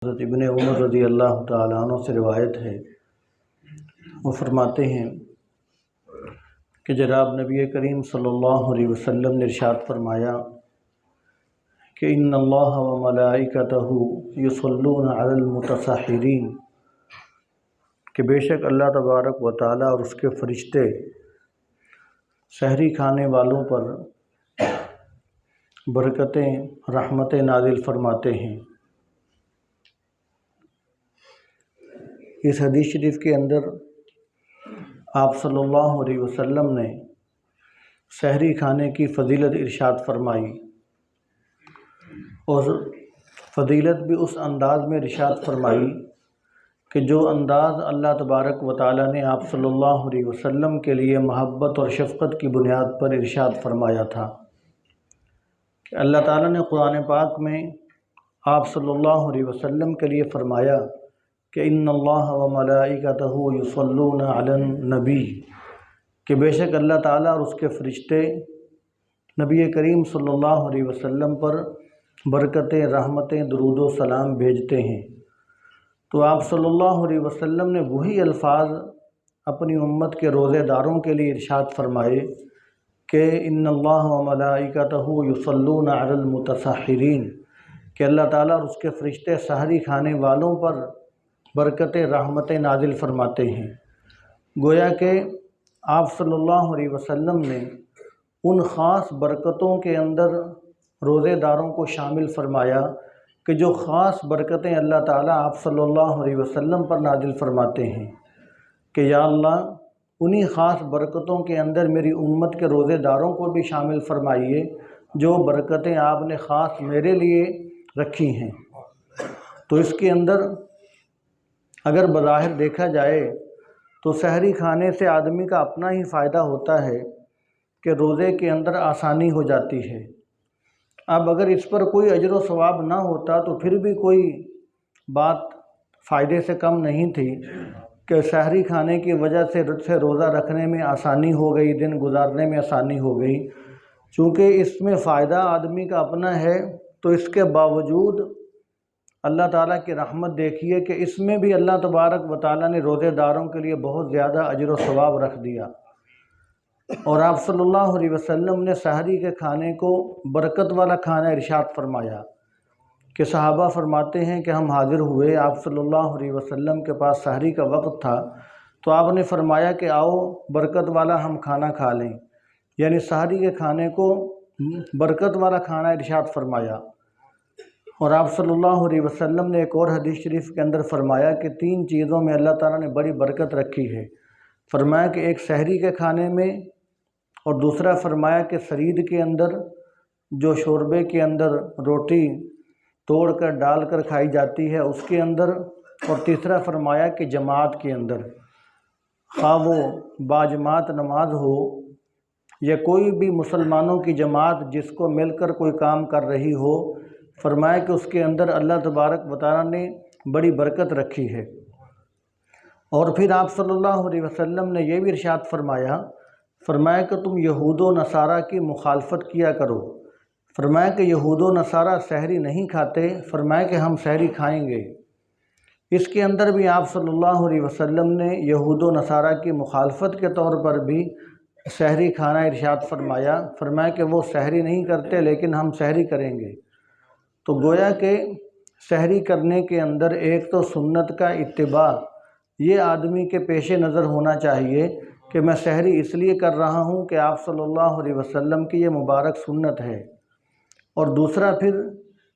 حضرت ابن عمر رضی اللہ تعالیٰ عنہ سے روایت ہے، وہ فرماتے ہیں کہ جناب نبی کریم صلی اللہ علیہ وسلم نے ارشاد فرمایا کہ ان اللہ و ملائکتہ یصلون علی المتصحرین، کہ بے شک اللہ تبارک و تعالیٰ اور اس کے فرشتے سحری کھانے والوں پر برکتیں رحمتیں نازل فرماتے ہیں۔ اس حدیث شریف کے اندر آپ صلی اللہ علیہ وسلم نے سحری کھانے کی فضیلت ارشاد فرمائی، اور فضیلت بھی اس انداز میں ارشاد فرمائی کہ جو انداز اللہ تبارک و تعالیٰ نے آپ صلی اللہ علیہ وسلم کے لیے محبت اور شفقت کی بنیاد پر ارشاد فرمایا تھا کہ اللہ تعالیٰ نے قرآن پاک میں آپ صلی اللہ علیہ وسلم کے لیے فرمایا کہ ان اللہ و ملائکتہ یصلون علی النبی، کہ بے شک اللہ تعالیٰ اور اس کے فرشتے نبی کریم صلی اللہ علیہ وسلم پر برکتیں رحمتیں درود و سلام بھیجتے ہیں۔ تو آپ صلی اللہ علیہ وسلم نے وہی الفاظ اپنی امت کے روزے داروں کے لیے ارشاد فرمائے کہ ان اللہ و ملائکتہ یصلون علی المتصحرین، کہ اللہ تعالیٰ اور اس کے فرشتے سحری کھانے والوں پر برکتیں رحمتیں نازل فرماتے ہیں۔ گویا کہ آپ صلی اللہ علیہ وسلم نے ان خاص برکتوں کے اندر روزے داروں کو شامل فرمایا کہ جو خاص برکتیں اللہ تعالیٰ آپ صلی اللہ علیہ وسلم پر نازل فرماتے ہیں کہ یا اللہ انہی خاص برکتوں کے اندر میری امت کے روزے داروں کو بھی شامل فرمائیے جو برکتیں آپ نے خاص میرے لیے رکھی ہیں۔ تو اس کے اندر اگر بظاہر دیکھا جائے تو سحری کھانے سے آدمی کا اپنا ہی فائدہ ہوتا ہے کہ روزے کے اندر آسانی ہو جاتی ہے۔ اب اگر اس پر کوئی اجر و ثواب نہ ہوتا تو پھر بھی کوئی بات فائدے سے کم نہیں تھی کہ سحری کھانے کی وجہ سے روزہ رکھنے میں آسانی ہو گئی، دن گزارنے میں آسانی ہو گئی۔ چونکہ اس میں فائدہ آدمی کا اپنا ہے تو اس کے باوجود اللہ تعالیٰ کی رحمت دیکھیے کہ اس میں بھی اللہ تبارک و تعالیٰ نے روزے داروں کے لیے بہت زیادہ اجر و ثواب رکھ دیا، اور آپ صلی اللہ علیہ وسلم نے سحری کے کھانے کو برکت والا کھانا ارشاد فرمایا کہ صحابہ فرماتے ہیں کہ ہم حاضر ہوئے، آپ صلی اللہ علیہ وسلم کے پاس سحری کا وقت تھا تو آپ نے فرمایا کہ آؤ برکت والا ہم کھانا کھا لیں، یعنی سحری کے کھانے کو برکت والا کھانا ارشاد فرمایا۔ اور آپ صلی اللہ علیہ وسلم نے ایک اور حدیث شریف کے اندر فرمایا کہ 3 چیزوں میں اللہ تعالیٰ نے بڑی برکت رکھی ہے۔ فرمایا کہ ایک سحری کے کھانے میں، اور دوسرا فرمایا کہ سرید کے اندر جو شوربے کے اندر روٹی توڑ کر ڈال کر کھائی جاتی ہے اس کے اندر، اور تیسرا فرمایا کہ جماعت کے اندر، خواہ وہ باجماعت نماز ہو یا کوئی بھی مسلمانوں کی جماعت جس کو مل کر کوئی کام کر رہی ہو، فرمایا کہ اس کے اندر اللہ تبارک و تعالیٰ نے بڑی برکت رکھی ہے۔ اور پھر آپ صلی اللہ علیہ وسلم نے یہ بھی ارشاد فرمایا کہ تم یہود و نصارہ کی مخالفت کیا کرو۔ فرمایا کہ یہود و نصارہ سحری نہیں کھاتے، فرمایا کہ ہم سحری کھائیں گے۔ اس کے اندر بھی آپ صلی اللہ علیہ وسلم نے یہود و نصارہ کی مخالفت کے طور پر بھی سحری کھانا ارشاد فرمایا کہ وہ سحری نہیں کرتے لیکن ہم سحری کریں گے۔ تو گویا کہ سحری کرنے کے اندر ایک تو سنت کا اتباع یہ آدمی کے پیش نظر ہونا چاہیے کہ میں سحری اس لیے کر رہا ہوں کہ آپ صلی اللہ علیہ وسلم کی یہ مبارک سنت ہے، اور دوسرا پھر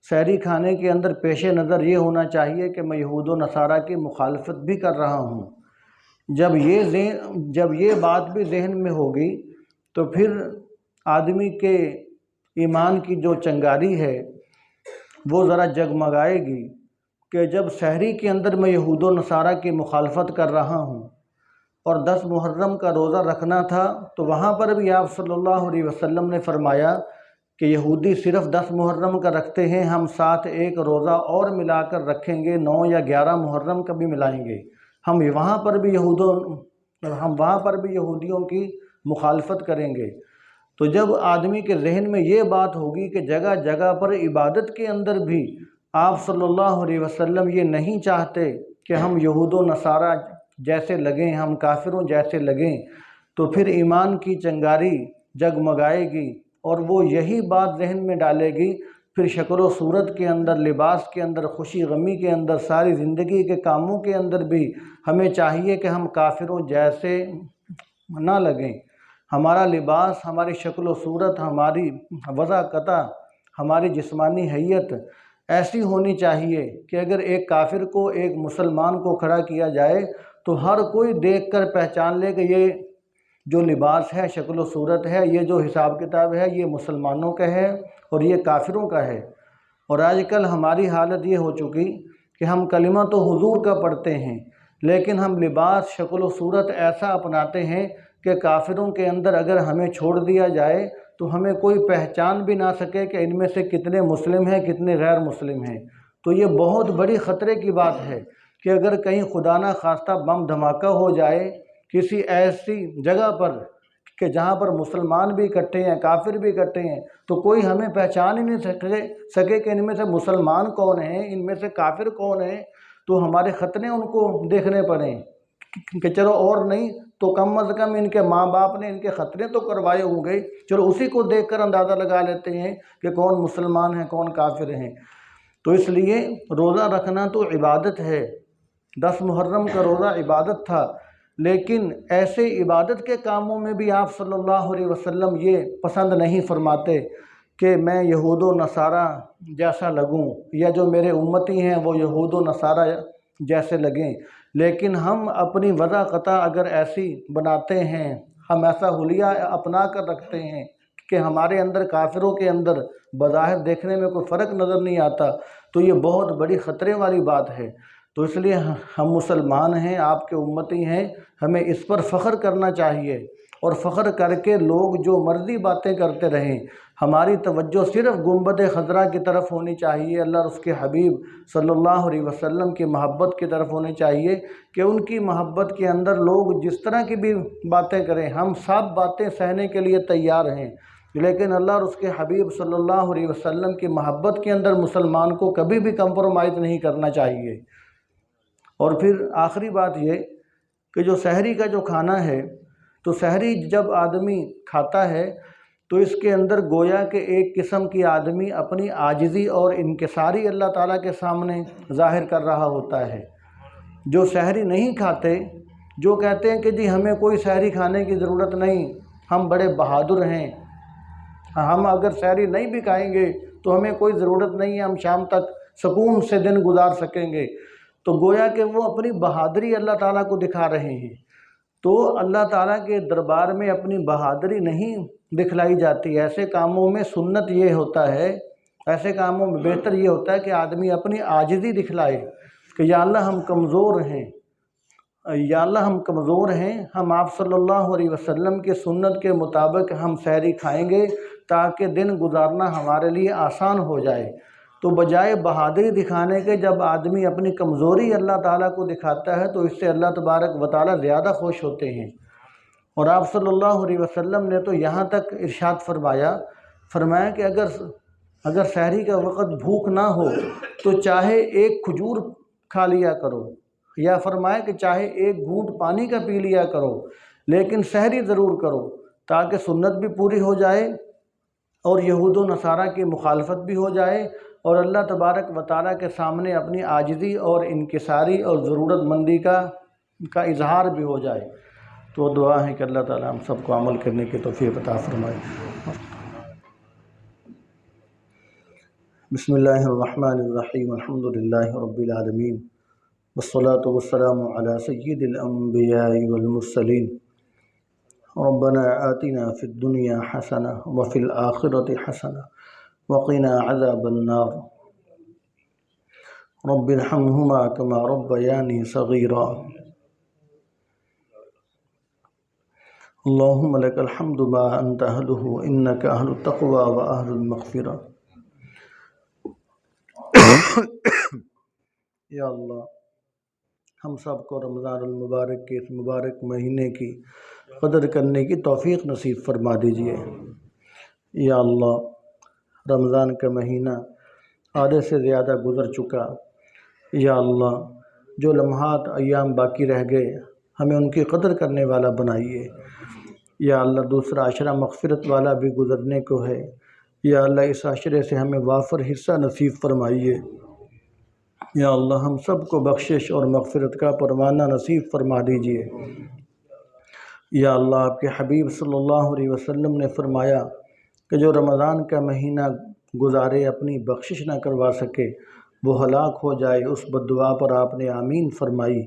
سحری کھانے کے اندر پیش نظر یہ ہونا چاہیے کہ میں یہود و نصارہ کی مخالفت بھی کر رہا ہوں۔ جب یہ بات بھی ذہن میں ہوگی تو پھر آدمی کے ایمان کی جو چنگاری ہے وہ ذرا جگمگائے گی کہ جب سحری کے اندر میں یہود و نصارہ کی مخالفت کر رہا ہوں اور 10 محرم کا روزہ رکھنا تھا تو وہاں پر بھی آپ صلی اللہ علیہ وسلم نے فرمایا کہ یہودی صرف 10 محرم کا رکھتے ہیں، ہم ساتھ ایک روزہ اور ملا کر رکھیں گے، 9 یا 11 محرم کا بھی ملائیں گے، ہم وہاں پر بھی یہودیوں کی مخالفت کریں گے۔ تو جب آدمی کے ذہن میں یہ بات ہوگی کہ جگہ جگہ پر عبادت کے اندر بھی آپ صلی اللہ علیہ وسلم یہ نہیں چاہتے کہ ہم یہود و نصارہ جیسے لگیں، ہم کافروں جیسے لگیں، تو پھر ایمان کی چنگاری جگمگائے گی اور وہ یہی بات ذہن میں ڈالے گی، پھر شکل و صورت کے اندر، لباس کے اندر، خوشی غمی کے اندر، ساری زندگی کے کاموں کے اندر بھی ہمیں چاہیے کہ ہم کافروں جیسے نہ لگیں۔ ہمارا لباس، ہماری شکل و صورت، ہماری وضاحت، ہماری جسمانی حیت ایسی ہونی چاہیے کہ اگر ایک کافر کو، ایک مسلمان کو کھڑا کیا جائے تو ہر کوئی دیکھ کر پہچان لے کہ یہ جو لباس ہے، شکل و صورت ہے، یہ جو حساب کتاب ہے، یہ مسلمانوں کا ہے اور یہ کافروں کا ہے۔ اور آج کل ہماری حالت یہ ہو چکی کہ ہم کلمہ تو حضور کا پڑھتے ہیں، لیکن ہم لباس، شکل و صورت ایسا اپناتے ہیں کہ کافروں کے اندر اگر ہمیں چھوڑ دیا جائے تو ہمیں کوئی پہچان بھی نہ سکے کہ ان میں سے کتنے مسلم ہیں، کتنے غیر مسلم ہیں۔ تو یہ بہت بڑی خطرے کی بات ہے کہ اگر کہیں خدا نہ خواستہ بم دھماکہ ہو جائے کسی ایسی جگہ پر کہ جہاں پر مسلمان بھی اکٹھے ہیں، کافر بھی اکٹھے ہیں، تو کوئی ہمیں پہچان ہی نہیں سکے کہ ان میں سے مسلمان کون ہیں، ان میں سے کافر کون ہیں، تو ہمارے خطرے ان کو دیکھنے پڑیں کہ چلو اور نہیں تو کم از کم ان کے ماں باپ نے ان کے خطرے تو کروائے ہوں گے، چلو اسی کو دیکھ کر اندازہ لگا لیتے ہیں کہ کون مسلمان ہیں، کون کافر ہیں۔ تو اس لیے روزہ رکھنا تو عبادت ہے، 10 محرم کا روزہ عبادت تھا، لیکن ایسے عبادت کے کاموں میں بھی آپ صلی اللہ علیہ وسلم یہ پسند نہیں فرماتے کہ میں یہود و نصارہ جیسا لگوں یا جو میرے امتی ہیں وہ یہود و نصارہ جیسے لگیں، لیکن ہم اپنی وضاحت اگر ایسی بناتے ہیں، ہم ایسا حلیہ اپنا کر رکھتے ہیں کہ ہمارے اندر کافروں کے اندر بظاہر دیکھنے میں کوئی فرق نظر نہیں آتا، تو یہ بہت بڑی خطرے والی بات ہے۔ تو اس لیے ہم مسلمان ہیں، آپ کے امتی ہیں، ہمیں اس پر فخر کرنا چاہیے، اور فخر کر کے لوگ جو مرضی باتیں کرتے رہیں، ہماری توجہ صرف گنبد خضرا کی طرف ہونی چاہیے، اللہ اور اس کے حبیب صلی اللہ علیہ وسلم کی محبت کی طرف ہونی چاہیے کہ ان کی محبت کے اندر لوگ جس طرح کی بھی باتیں کریں، ہم سب باتیں سہنے کے لیے تیار ہیں، لیکن اللہ اور اس کے حبیب صلی اللہ علیہ وسلم کی محبت کے اندر مسلمان کو کبھی بھی کمپرومائز نہیں کرنا چاہیے۔ اور پھر آخری بات یہ کہ جو سحری کا جو کھانا ہے، تو سحری جب آدمی کھاتا ہے تو اس کے اندر گویا کہ ایک قسم کی آدمی اپنی عاجزی اور انکساری اللہ تعالیٰ کے سامنے ظاہر کر رہا ہوتا ہے۔ جو سحری نہیں کھاتے، جو کہتے ہیں کہ جی ہمیں کوئی سحری کھانے کی ضرورت نہیں، ہم بڑے بہادر ہیں، ہم اگر سحری نہیں بھی کھائیں گے تو ہمیں کوئی ضرورت نہیں ہے، ہم شام تک سکون سے دن گزار سکیں گے، تو گویا کہ وہ اپنی بہادری اللہ تعالیٰ کو دکھا رہے ہیں۔ تو اللہ تعالیٰ کے دربار میں اپنی بہادری نہیں دکھلائی جاتی، ایسے کاموں میں سنت یہ ہوتا ہے، ایسے کاموں میں بہتر یہ ہوتا ہے کہ آدمی اپنی عاجزی دکھلائے کہ یا اللہ ہم کمزور ہیں، یا اللہ ہم کمزور ہیں، ہم آپ صلی اللہ علیہ وسلم کے سنت کے مطابق ہم سحری کھائیں گے تاکہ دن گزارنا ہمارے لیے آسان ہو جائے۔ تو بجائے بہادری دکھانے کے جب آدمی اپنی کمزوری اللہ تعالیٰ کو دکھاتا ہے تو اس سے اللہ تبارک و تعالیٰ زیادہ خوش ہوتے ہیں۔ اور آپ صلی اللہ علیہ وسلم نے تو یہاں تک ارشاد فرمایا کہ اگر سحری کا وقت بھوک نہ ہو تو چاہے ایک کھجور کھا لیا کرو، یا فرمایا کہ چاہے ایک گھونٹ پانی کا پی لیا کرو، لیکن سحری ضرور کرو تاکہ سنت بھی پوری ہو جائے اور یہود و نصارہ کی مخالفت بھی ہو جائے اور اللہ تبارک و تعالیٰ کے سامنے اپنی عاجزی اور انکساری اور ضرورت مندی کا اظہار بھی ہو جائے۔ تو دعا ہے کہ اللہ تعالیٰ ہم سب کو عمل کرنے کی توفیق عطا فرمائے۔ بسم اللہ الرحمن الرحیم، الحمد للہ رب العالمین، والصلاة والسلام علی سید الانبیاء والمرسلین، ربنا آتنا فی الدنیا حسنہ وفی الآخرۃ حسنہ وقنا عذاب النار، رب ارحمہما کما ربیانی صغیرا، اللہم لک الحمد ما انت اہلہ انک اہل التقوی و اہل المغفرہ۔ یا اللہ ہم سب کو رمضان المبارک کے اس مبارک مہینے کی قدر کرنے کی توفیق نصیب فرما دیجیے۔ یا اللہ رمضان کا مہینہ آدھے سے زیادہ گزر چکا۔ یا اللہ جو لمحات ایام باقی رہ گئے ہمیں ان کی قدر کرنے والا بنائیے۔ یا اللہ دوسرا عشرہ مغفرت والا بھی گزرنے کو ہے، یا اللہ اس عشرے سے ہمیں وافر حصہ نصیب فرمائیے۔ یا اللہ ہم سب کو بخشش اور مغفرت کا پروانہ نصیب فرما دیجیے۔ یا اللہ آپ کے حبیب صلی اللہ علیہ وسلم نے فرمایا کہ جو رمضان کا مہینہ گزارے اپنی بخشش نہ کروا سکے وہ ہلاک ہو جائے۔ اس بددعا پر آپ نے آمین فرمائی۔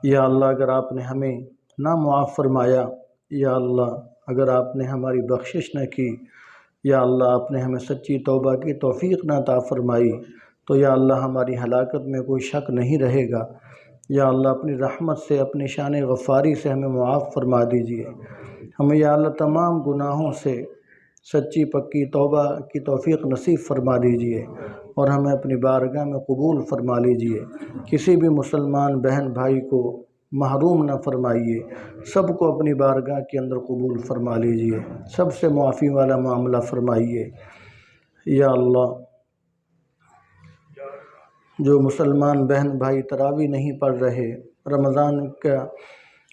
یا اللہ اگر آپ نے ہمیں نہ معاف فرمایا، یا اللہ اگر آپ نے ہماری بخشش نہ کی، یا اللہ آپ نے ہمیں سچی توبہ کی توفیق نہ عطا فرمائی، تو یا اللہ ہماری ہلاکت میں کوئی شک نہیں رہے گا۔ یا اللہ اپنی رحمت سے اپنی شان غفاری سے ہمیں معاف فرما دیجیے۔ ہمیں یا اللہ تمام گناہوں سے سچی پکی توبہ کی توفیق نصیب فرما دیجیے اور ہمیں اپنی بارگاہ میں قبول فرما لیجیے۔ کسی بھی مسلمان بہن بھائی کو محروم نہ فرمائیے، سب کو اپنی بارگاہ کے اندر قبول فرما لیجیے، سب سے معافی والا معاملہ فرمائیے۔ یا اللہ جو مسلمان بہن بھائی تراویح نہیں پڑھ رہے، رمضان کا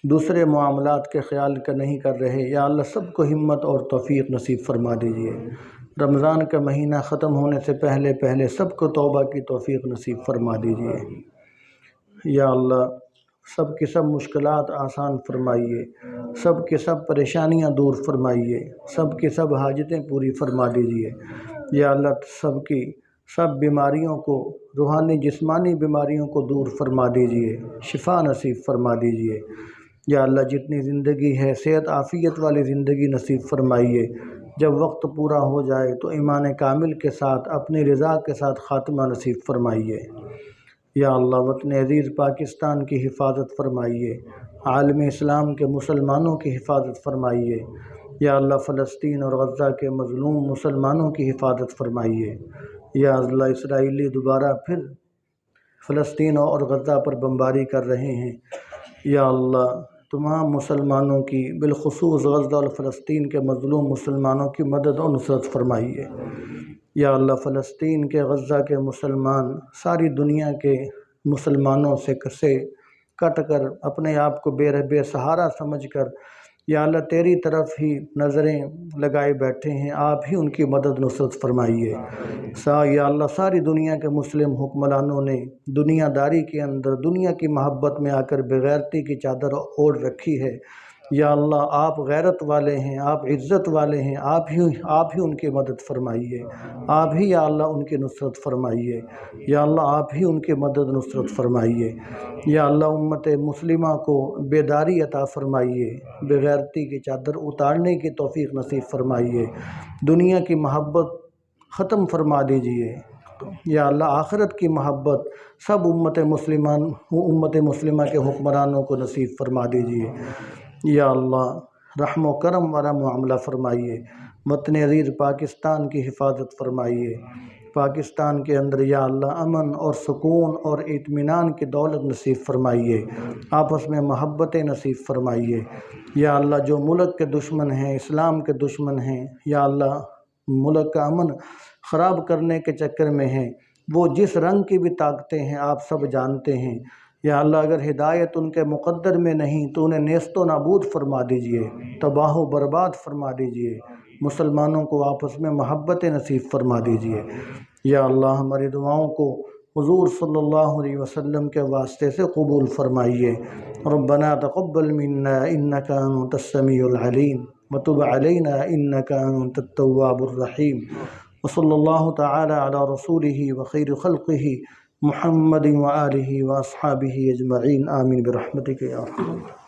دوسرے معاملات کے خیال کا نہیں کر رہے، یا اللہ سب کو ہمت اور توفیق نصیب فرما دیجیے۔ رمضان کا مہینہ ختم ہونے سے پہلے پہلے سب کو توبہ کی توفیق نصیب فرما دیجیے۔ یا اللہ سب کی سب مشکلات آسان فرمائیے، سب کی سب پریشانیاں دور فرمائیے، سب کی سب حاجتیں پوری فرما دیجیے۔ یا اللہ سب کی سب بیماریوں کو، روحانی جسمانی بیماریوں کو دور فرما دیجیے، شفا نصیب فرما دیجیے۔ یا اللہ جتنی زندگی ہے صحت عافیت والی زندگی نصیب فرمائیے۔ جب وقت پورا ہو جائے تو ایمان کامل کے ساتھ اپنی رضا کے ساتھ خاتمہ نصیب فرمائیے۔ یا اللہ وطن عزیز پاکستان کی حفاظت فرمائیے، عالم اسلام کے مسلمانوں کی حفاظت فرمائیے۔ یا اللہ فلسطین اور غزہ کے مظلوم مسلمانوں کی حفاظت فرمائیے۔ یا اللہ اسرائیلی دوبارہ پھر فلسطین اور غزہ پر بمباری کر رہے ہیں، یا اللہ تمام مسلمانوں کی بالخصوص غزہ اور فلسطین کے مظلوم مسلمانوں کی مدد و نصرت فرمائیے۔ یا اللہ فلسطین کے غزہ کے مسلمان ساری دنیا کے مسلمانوں سے کٹ کر اپنے آپ کو بے سہارا سمجھ کر یا اللہ تیری طرف ہی نظریں لگائے بیٹھے ہیں، آپ ہی ان کی مدد نصرت فرمائیے۔ یا اللہ ساری دنیا کے مسلم حکمرانوں نے دنیا داری کے اندر دنیا کی محبت میں آ کر بغیرتی کی چادر اوڑھ رکھی ہے، یا اللہ آپ غیرت والے ہیں، آپ عزت والے ہیں، آپ ہی ان کی مدد فرمائیے، آپ ہی یا اللہ ان کی نصرت فرمائیے، یا اللہ آپ ہی ان کی مدد نصرت فرمائیے۔ یا اللہ امت مسلمہ کو بیداری عطا فرمائیے، بغیرتی کی چادر اتارنے کی توفیق نصیب فرمائیے، دنیا کی محبت ختم فرما دیجیے۔ یا اللہ آخرت کی محبت سب امت مسلمہ کے حکمرانوں کو نصیب فرما دیجیے۔ یا اللہ رحم و کرم والا معاملہ فرمائیے، وطن عزیز پاکستان کی حفاظت فرمائیے، پاکستان کے اندر یا اللہ امن اور سکون اور اطمینان کی دولت نصیب فرمائیے، آپس میں محبتیں نصیب فرمائیے۔ یا اللہ جو ملک کے دشمن ہیں، اسلام کے دشمن ہیں، یا اللہ ملک کا امن خراب کرنے کے چکر میں ہیں، وہ جس رنگ کی بھی طاقتیں ہیں آپ سب جانتے ہیں، یا اللہ اگر ہدایت ان کے مقدر میں نہیں تو انہیں نیست و نابود فرما دیجیے، تباہ و برباد فرما دیجیے، مسلمانوں کو آپس میں محبت نصیب فرما دیجیے۔ یا اللہ ہماری دعاؤں کو حضور صلی اللہ علیہ وسلم کے واسطے سے قبول فرمائیے۔ ربنا تقبل منا انک انت السمیع العلیم وتب علینا انک انت التواب الرحیم، وصلی اللہ تعالی علی رسولہ وخیر خلقہ محمد وآلہ واصحابہ اجمعین، آمین برحمتک یا ارحم الراحمین۔